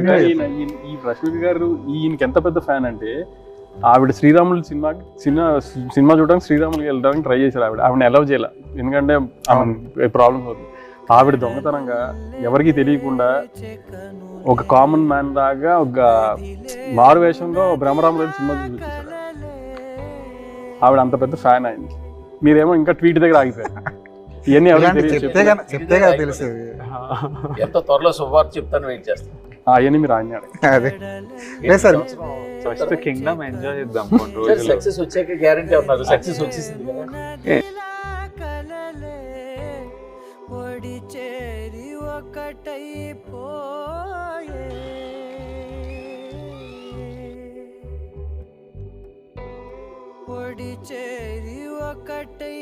ఈ రష్మిక గారు ఈయనకి ఎంత పెద్ద ఫ్యాన్ అంటే ఆవిడ శ్రీరాములు సినిమా చూడడానికి శ్రీరాములకి వెళ్ళడానికి ట్రై చేశారు. ఆవిడ అలౌ చేయాల, ఎందుకంటే ఆమె ప్రాబ్లమ్స్ అవుతుంది. ఆవిడ దొంగతనంగా ఎవరికి తెలియకుండా ఒక కామన్ మ్యాన్ లాగా ఒక మారు వేషంలో బ్రహ్మరాముడు సినిమా చూపించారు. ఆవిడ అంత పెద్ద ఫ్యాన్ అయింది. మీరేమో ఇంకా ట్వీట్ దగ్గర ఆగిపోయారు. ఇవన్నీ ఎవరికి చెప్తే కదా తెలుసు. ఎంత త్వరలో శుభవార్త చెప్తాను, వెయిట్ చేస్తాను. అవన్నీ మీరు ఆయన ఫస్ట్ కింగ్డమ్ ఎంజాయ్ చేద్దాం. సక్సెస్ వచ్చాక గ్యారంటీ ఉన్నారు. సక్సెస్ వచ్చేసింది కదా. ఒడి చేరి ఒకటైపోయే, ఒడి చేరి ఒకటై